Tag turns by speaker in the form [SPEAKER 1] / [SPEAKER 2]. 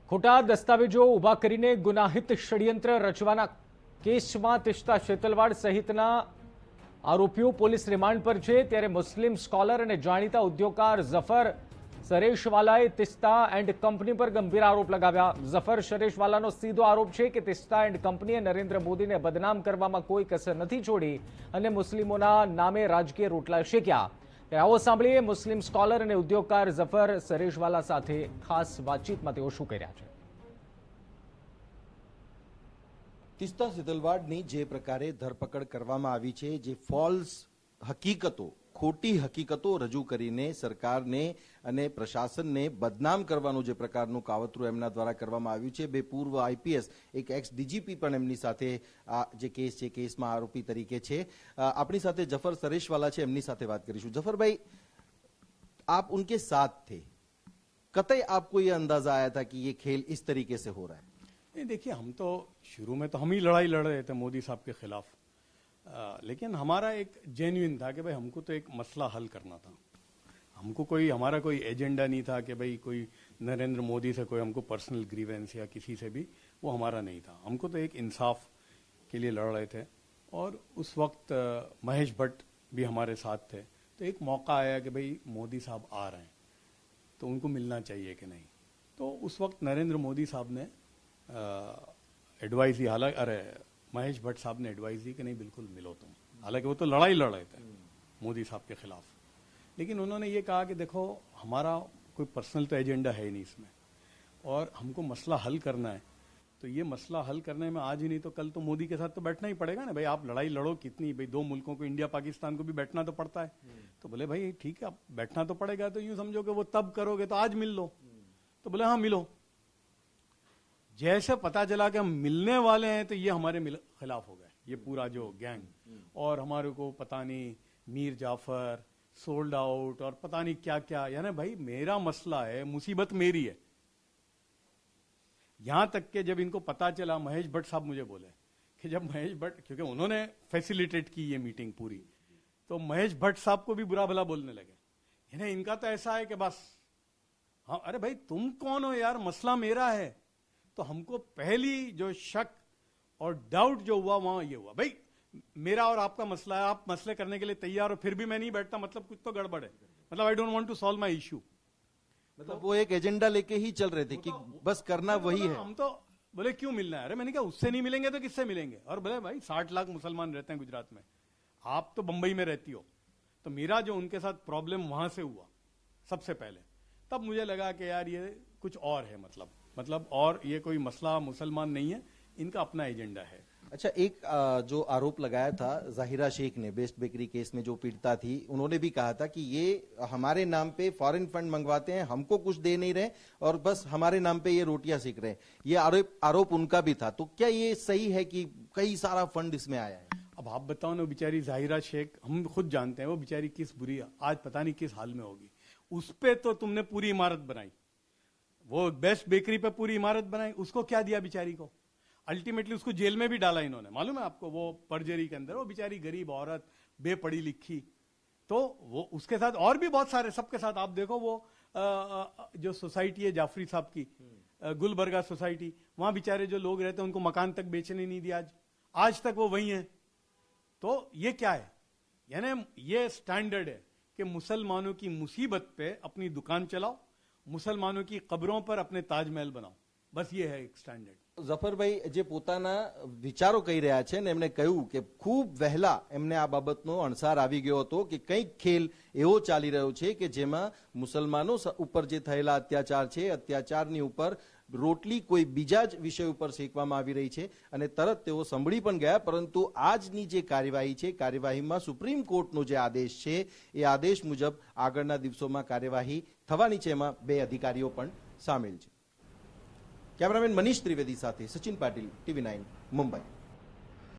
[SPEAKER 1] ખોટા દસ્તાવેજો ઊભા કરીને ગુનાહિત ષડયંત્ર રચવાના કેસમાં તિસ્તા શેતલવાડ સહિતના આરોપીઓ પોલીસ રિમાન્ડ પર છે। ત્યારે મુસ્લિમ સ્કોલર અને જાણીતા ઉદ્યોગકાર ઝફર સરેશવાલાએ તિસ્તા એન્ડ કંપની પર ગંભીર આરોપ લગાવ્યા। ઝફર સરેશવાલાનો સીધો આરોપ છે કે તિસ્તા એન્ડ કંપનીએ નરેન્દ્ર મોદીને બદનામ કરવામાં કોઈ કસર નથી છોડી અને મુસ્લિમોના નામે રાજકીય રોટલા શેક્યા। आओ सांभळीए मुस्लिम स्कॉलर और उद्योगकार ઝફર સરેશવાલા સાથે खास बातचीत में तेओ शुं कही रह्या छे।
[SPEAKER 2] તિસ્તા શેતલવાડની જે પ્રકારે ધરપકડ કરવામાં આવી છે, જે ફોલ્સ હકીકતો, ખોટી હકીકતો રજૂ કરીને સરકારને અને પ્રશાસનને બદનામ કરવાનું જે પ્રકારનું કાવતરું એમના દ્વારા કરવામાં આવ્યું છે। બે પૂર્વ આઈપીએસ, એક એક્સ ડીજીપી પણ એમની સાથે આ જે કેસ છે કેસમાં આરોપી તરીકે છે। આપણી સાથે ઝફર સરેશવાલા છે, એમની સાથે વાત કરીશું। ઝફરભાઈ, आप उनके साथ थे, कतई आपको ये अंदाजा आया था कि ये खेल इस तरीके से हो रहा है?
[SPEAKER 3] नहीं, देखिए, हम तो शुरू में तो हम ही लड़ाई लड़ रहे थे मोदी साहब के खिलाफ, लेकिन हमारा एक जेन्युइन था कि भाई हमको तो एक मसला हल करना था। हमको कोई, हमारा कोई एजेंडा नहीं था कि भाई कोई नरेंद्र मोदी से कोई हमको पर्सनल ग्रीवेंस या किसी से भी, वो हमारा नहीं था। हमको तो एक इंसाफ के लिए लड़ रहे थे। और उस वक्त महेश भट्ट भी हमारे साथ थे। तो एक मौका आया कि भाई मोदी साहब आ रहे हैं तो उनको मिलना चाहिए कि नहीं। तो उस वक्त नरेंद्र मोदी साहब ने एडवाइस दी, हालांकि अरे महेश भट्ट साहब ने एडवाइस दी कि नहीं बिल्कुल मिलो तुम, हालांकि वो तो लड़ाई लड़ रहे थे मोदी साहब के खिलाफ। लेकिन उन्होंने ये कहा कि देखो, हमारा कोई पर्सनल तो एजेंडा है ही नहीं इसमें, और हमको मसला हल करना है। तो ये मसला हल करने में आज ही नहीं तो कल तो मोदी के साथ तो बैठना ही पड़ेगा ना। भाई आप लड़ाई लड़ो कितनी, भाई दो मुल्कों को, इंडिया पाकिस्तान को भी बैठना तो पड़ता है। तो बोले भाई ठीक है, आप बैठना तो पड़ेगा, तो यूं समझो कि वो तब करोगे तो आज मिल लो। तो बोले हाँ मिलो। जैसे पता चला कि हम मिलने वाले हैं तो ये हमारे खिलाफ हो गए, ये पूरा जो गैंग। और हमारे को पता नहीं मीर जाफर, सोल्ड आउट और पता नहीं क्या क्या, यानी भाई मेरा मसला है, मुसीबत मेरी है। यहां तक कि जब इनको पता चला, महेश भट्ट साहब मुझे बोले कि जब महेश भट्ट, क्योंकि उन्होंने फैसिलिटेट की ये मीटिंग पूरी, तो महेश भट्ट साहब को भी बुरा भला बोलने लगे। यानी इनका तो ऐसा है कि बस हाँ, अरे भाई तुम कौन हो यार, मसला मेरा है। तो हमको पहली जो शक और डाउट जो हुआ वहां ये हुआ, भाई मेरा और आपका मसला है, आप मसले करने के लिए तैयार हो, फिर भी मैं नहीं बैठता, मतलब कुछ तो गड़बड़ है। मतलब I don't want to solve my issue.
[SPEAKER 2] मतलब वो एक एजेंडा लेके ही चल रहे थे कि बस करना वही है।
[SPEAKER 3] हम तो बोले क्यों मिलना है? अरे मैंने कहा उससे नहीं मिलेंगे तो किससे मिलेंगे? और बोले भाई 60 लाख मुसलमान रहते हैं गुजरात में, आप तो बंबई में रहती हो। तो मेरा जो उनके साथ प्रॉब्लम वहां से हुआ सबसे पहले, तब मुझे लगा कि यार ये कुछ और है, मतलब और ये कोई मसला मुसलमान नहीं है, इनका अपना एजेंडा है।
[SPEAKER 2] अच्छा, एक जो आरोप लगाया था जाहिरा शेख ने बेस्ट बेकरी केस में, जो पीड़िता थी, उन्होंने भी कहा था कि ये हमारे नाम पे फॉरेन फंड मंगवाते हैं, हमको कुछ दे नहीं रहे और बस हमारे नाम पे ये रोटियां सेक रहे हैं। ये आरोप उनका भी था। तो क्या ये सही है कि कई सारा फंड इसमें आया है?
[SPEAKER 3] अब आप बताओ ना, बेचारी जाहिरा शेख, हम खुद जानते हैं वो बेचारी किस बुरी, आज पता नहीं किस हाल में होगी। उस पे तो तुमने पूरी इमारत बनाई, वो बेस्ट बेकरी पे पूरी इमारत बनाई, उसको क्या दिया बेचारी को? अल्टीमेटली उसको जेल में भी डाला इन्होंने, मालूम है आपको, वो परजरी के अंदर। वो बेचारी गरीब औरत, बेपढ़ी लिखी। तो वो उसके साथ और भी बहुत सारे, सबके साथ आप देखो, वो जो सोसाइटी है जाफरी साहब की, गुलबर्गा सोसाइटी, वहां बेचारे जो लोग रहते हैं उनको मकान तक बेचने नहीं दिया, आज तक वो वही है। तो ये क्या है? यानी ये स्टैंडर्ड है कि मुसलमानों की मुसीबत पे अपनी दुकान चलाओ, मुसलमानों की कब्रों पर अपने ताजमहल बनाओ, बस ये है एक स्टैंडर्ड।
[SPEAKER 2] ઝફરભાઈ, જે પોતાના વિચારો કહી રહ્યા છે ને, એમણે કહ્યું કે ખૂબ વહેલા એમને આ બાબતનો અણસાર આવી ગયો હતો કે કંઈક ખેલ એવો ચાલી રહ્યો છે કે જેમાં મુસલમાનો ઉપર જે થયેલા અત્યાચાર છે, અત્યાચારની ઉપર રોટલી કોઈ બીજા જ વિષય ઉપર શેકવામાં આવી રહી છે અને તરત તેઓ સંભળી પણ ગયા। પરંતુ આજની જે કાર્યવાહી છે, કાર્યવાહીમાં સુપ્રીમ કોર્ટનો જે આદેશ છે, એ આદેશ મુજબ આગળના દિવસોમાં કાર્યવાહી થવાની છે। એમાં 2 અધિકારીઓ પણ સામેલ છે। कैमरामैन मनीष त्रिवेदी साथे सचिन पाटिल, TV9 मुंबई।